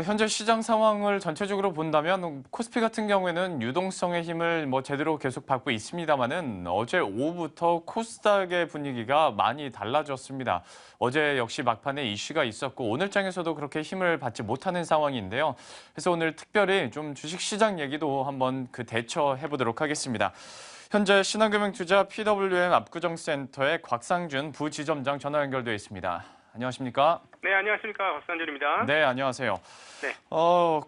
현재 시장 상황을 전체적으로 본다면 코스피 같은 경우에는 유동성의 힘을 제대로 계속 받고 있습니다만은 어제 오후부터 코스닥의 분위기가 많이 달라졌습니다. 어제 역시 막판에 이슈가 있었고 오늘 장에서도 그렇게 힘을 받지 못하는 상황인데요. 그래서 오늘 특별히 좀 주식시장 얘기도 한번 대처해 보도록 하겠습니다. 현재 신한금융투자 PWM 압구정센터의 곽상준 부지점장 전화 연결돼 있습니다. 안녕하십니까? 네, 안녕하십니까. 박상준입니다. 네, 안녕하세요. 네,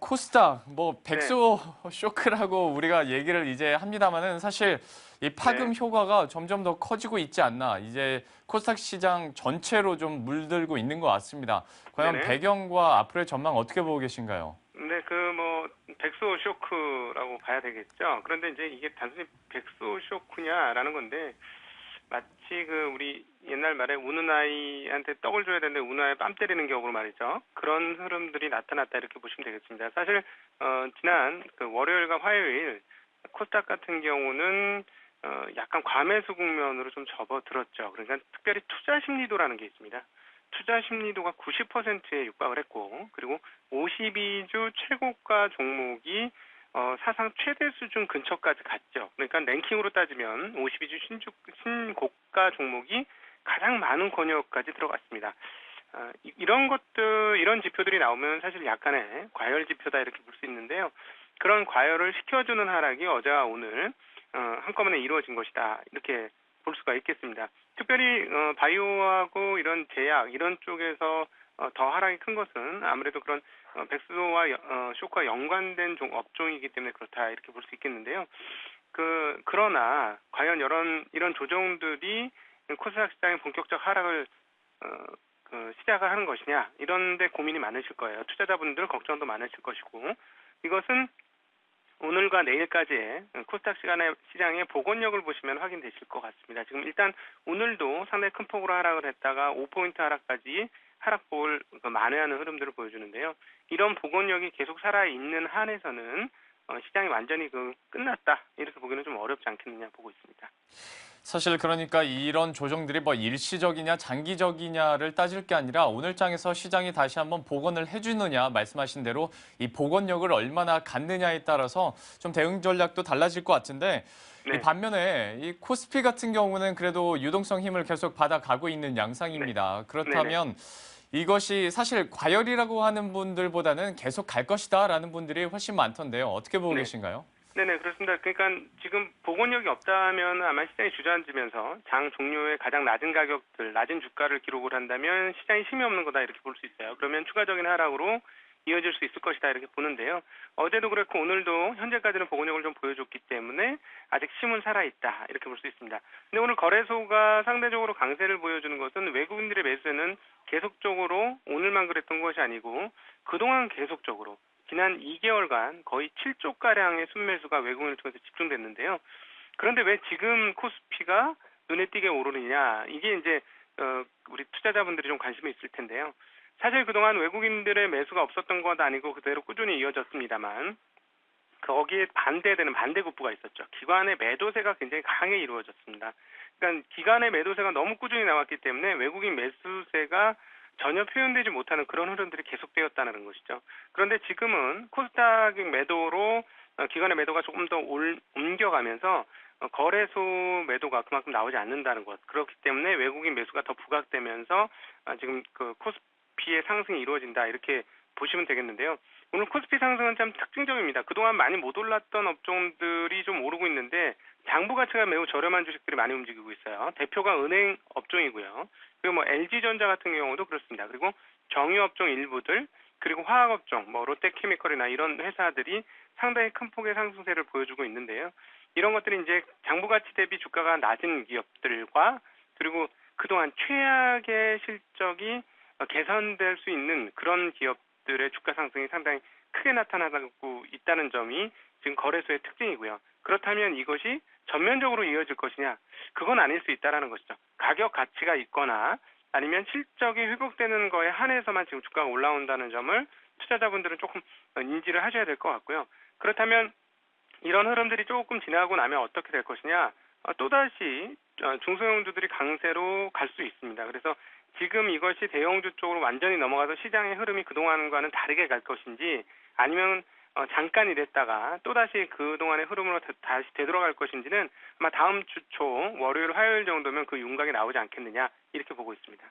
코스닥, 네, 백수 쇼크라고 우리가 얘기를 이제 합니다만은 사실 이 파급 네, 효과가 점점 더 커지고 있지 않나. 이제 코스닥 시장 전체로 좀 물들고 있는 것 같습니다. 과연 네네. 배경과 앞으로의 전망 어떻게 보고 계신가요? 네, 백수 쇼크라고 봐야 되겠죠. 그런데 이제 이게 단순히 백수 쇼크냐라는 건데, 마치 우리 옛날 말에 우는 아이한테 떡을 줘야 되는데 우는 아이 뺨 때리는 격으로 말이죠. 그런 흐름들이 나타났다 이렇게 보시면 되겠습니다. 사실, 지난 월요일과 화요일, 코스닥 같은 경우는, 약간 과매수 국면으로 좀 접어들었죠. 그러니까 특별히 투자 심리도라는 게 있습니다. 투자 심리도가 90%에 육박을 했고, 그리고 52주 최고가 종목이 사상 최대 수준 근처까지 갔죠. 그러니까 랭킹으로 따지면 52주 신고가 종목이 가장 많은 권역까지 들어갔습니다. 이런 것들, 이런 지표들이 나오면 사실 약간의 과열 지표다 이렇게 볼 수 있는데요. 그런 과열을 시켜주는 하락이 어제와 오늘 한꺼번에 이루어진 것이다 이렇게 볼 수가 있겠습니다. 특별히 바이오하고 이런 제약 이런 쪽에서 더 하락이 큰 것은 아무래도 그런 백수와 쇼크와 연관된 업종이기 때문에 그렇다 이렇게 볼 수 있겠는데요. 그러나 과연 이런 조정들이 코스닥 시장의 본격적 하락을 어, 시작을 하는 것이냐 이런데 고민이 많으실 거예요. 투자자분들 걱정도 많으실 것이고 이것은 오늘과 내일까지의 코스닥 시장의 복원력을 보시면 확인되실 것 같습니다. 지금 일단 오늘도 상당히 큰 폭으로 하락을 했다가 5포인트 하락까지 하락폭을 만회하는 흐름들을 보여주는데요. 이런 복원력이 계속 살아있는 한에서는 시장이 완전히 끝났다 이렇게 보기는 좀 어렵지 않겠느냐 보고 있습니다. 사실 그러니까 이런 조정들이 일시적이냐 장기적이냐를 따질 게 아니라 오늘 장에서 시장이 다시 한번 복원을 해주느냐 말씀하신 대로 이 복원력을 얼마나 갖느냐에 따라서 좀 대응 전략도 달라질 것 같은데 이 네, 반면에 이 코스피 같은 경우는 그래도 유동성 힘을 계속 받아가고 있는 네, 양상입니다. 네네. 그렇다면 이것이 사실 과열이라고 하는 분들보다는 계속 갈 것이다라는 분들이 훨씬 많던데요. 어떻게 보고 네. 계신가요? 네네, 그렇습니다. 그러니까 지금 복원력이 없다면 아마 시장이 주저앉으면서 장 종료의 가장 낮은 가격들, 낮은 주가를 기록을 한다면 시장이 힘이 없는 거다 이렇게 볼 수 있어요. 그러면 추가적인 하락으로 이어질 수 있을 것이다 이렇게 보는데요. 어제도 그렇고 오늘도 현재까지는 복원력을 좀 보여줬기 때문에 아직 힘은 살아있다 이렇게 볼 수 있습니다. 근데 오늘 거래소가 상대적으로 강세를 보여주는 것은 외국인들의 매수는 계속적으로 오늘만 그랬던 것이 아니고 그동안 계속적으로 지난 2개월간 거의 7조가량의 순매수가 외국인을 통해서 집중됐는데요. 그런데 왜 지금 코스피가 눈에 띄게 오르느냐? 이게 이제 우리 투자자분들이 좀 관심이 있을 텐데요. 사실 그동안 외국인들의 매수가 없었던 건 아니고 그대로 꾸준히 이어졌습니다만 거기에 반대되는 반대급부가 있었죠. 기관의 매도세가 굉장히 강하게 이루어졌습니다. 그러니까 기관의 매도세가 너무 꾸준히 나왔기 때문에 외국인 매수세가 전혀 표현되지 못하는 그런 흐름들이 계속되었다는 것이죠. 그런데 지금은 코스닥 매도로 기관의 매도가 조금 더 옮겨가면서 거래소 매도가 그만큼 나오지 않는다는 것. 그렇기 때문에 외국인 매수가 더 부각되면서 지금 코스피의 상승이 이루어진다 이렇게 보시면 되겠는데요. 오늘 코스피 상승은 참 특징적입니다. 그동안 많이 못 올랐던 업종들이 좀 오르고 있는데 장부 가치가 매우 저렴한 주식들이 많이 움직이고 있어요. 대표가 은행 업종이고요. 그리고 LG전자 같은 경우도 그렇습니다. 그리고 정유업종 일부들 그리고 화학업종 롯데케미컬이나 이런 회사들이 상당히 큰 폭의 상승세를 보여주고 있는데요. 이런 것들이 이제 장부 가치 대비 주가가 낮은 기업들과 그리고 그동안 최악의 실적이 개선될 수 있는 그런 기업들의 주가 상승이 상당히 크게 나타나고 있다는 점이 지금 거래소의 특징이고요. 그렇다면 이것이 전면적으로 이어질 것이냐? 그건 아닐 수 있다라는 것이죠. 가격 가치가 있거나 아니면 실적이 회복되는 거에 한해서만 지금 주가가 올라온다는 점을 투자자분들은 조금 인지를 하셔야 될 것 같고요. 그렇다면 이런 흐름들이 조금 지나고 나면 어떻게 될 것이냐? 또다시 중소형주들이 강세로 갈 수 있습니다. 그래서 지금 이것이 대형주 쪽으로 완전히 넘어가서 시장의 흐름이 그동안과는 다르게 갈 것인지 아니면 잠깐 이랬다가 또다시 그동안의 흐름으로 다시 되돌아갈 것인지는 아마 다음 주 초 월요일, 화요일 정도면 그 윤곽이 나오지 않겠느냐 이렇게 보고 있습니다.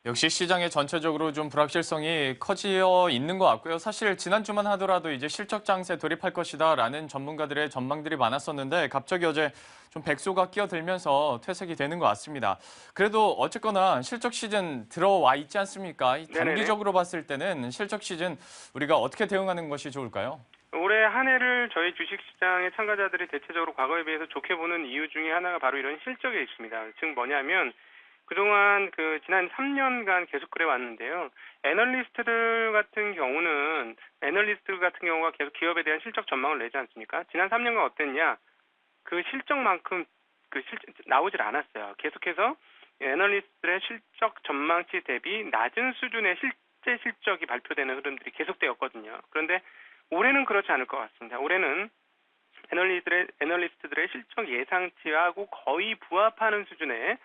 역시 시장에 전체적으로 좀 불확실성이 커지어 있는 것 같고요. 사실 지난주만 하더라도 이제 실적 장세 돌입할 것이다라는 전문가들의 전망들이 많았었는데 갑자기 어제 좀 백소가 끼어들면서 퇴색이 되는 것 같습니다. 그래도 어쨌거나 실적 시즌 들어와 있지 않습니까? 이 네네네. 단기적으로 봤을 때는 실적 시즌 우리가 어떻게 대응하는 것이 좋을까요? 올해 한 해를 저희 주식시장의 참가자들이 대체적으로 과거에 비해서 좋게 보는 이유 중에 하나가 바로 이런 실적에 있습니다. 즉 뭐냐면 그동안 지난 3년간 계속 그래 왔는데요. 애널리스트 같은 경우가 계속 기업에 대한 실적 전망을 내지 않습니까? 지난 3년간 어땠냐? 그 실적만큼 나오질 않았어요. 계속해서 애널리스트의 실적 전망치 대비 낮은 수준의 실제 실적이 발표되는 흐름들이 계속되었거든요. 그런데 올해는 그렇지 않을 것 같습니다. 올해는 애널리스트들의 실적 예상치하고 거의 부합하는 수준의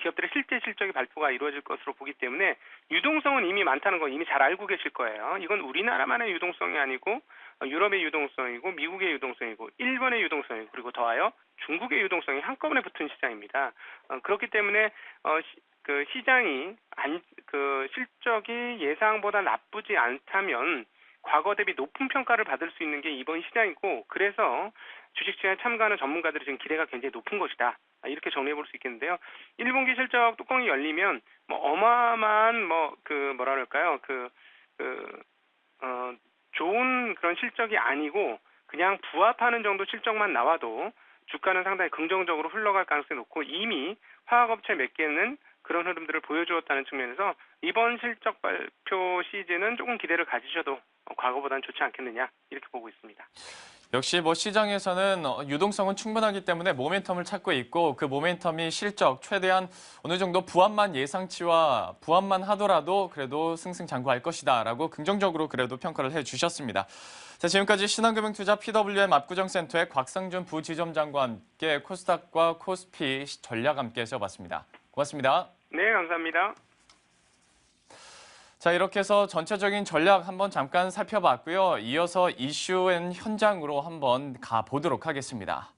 기업들의 실제 실적이 발표가 이루어질 것으로 보기 때문에 유동성은 이미 많다는 건 이미 잘 알고 계실 거예요. 이건 우리나라만의 유동성이 아니고 유럽의 유동성이고 미국의 유동성이고 일본의 유동성이고 그리고 더하여 중국의 유동성이 한꺼번에 붙은 시장입니다. 그렇기 때문에 시장이 실적이 예상보다 나쁘지 않다면 과거 대비 높은 평가를 받을 수 있는 게 이번 시장이고 그래서 주식시장에 참가하는 전문가들이 지금 기대가 굉장히 높은 것이다. 이렇게 정리해 볼 수 있겠는데요. 1분기 실적 뚜껑이 열리면 어마어마한 좋은 그런 실적이 아니고 그냥 부합하는 정도 실적만 나와도 주가는 상당히 긍정적으로 흘러갈 가능성이 높고 이미 화학업체 몇 개는 그런 흐름들을 보여주었다는 측면에서 이번 실적 발표 시즌은 조금 기대를 가지셔도 과거보다는 좋지 않겠느냐 이렇게 보고 있습니다. 역시 시장에서는 유동성은 충분하기 때문에 모멘텀을 찾고 있고 그 모멘텀이 실적 최대한 어느 정도 부합만 예상치와 부합만 하더라도 그래도 승승장구할 것이다라고 긍정적으로 그래도 평가를 해주셨습니다. 자, 지금까지 신한금융투자 PWM 압구정센터의 곽상준 부지점장과 함께 코스닥과 코스피 전략 함께 해봤습니다. 고맙습니다. 네, 감사합니다. 자, 이렇게 해서 전체적인 전략 한번 잠깐 살펴봤고요. 이어서 이슈 앤 현장으로 한번 가보도록 하겠습니다.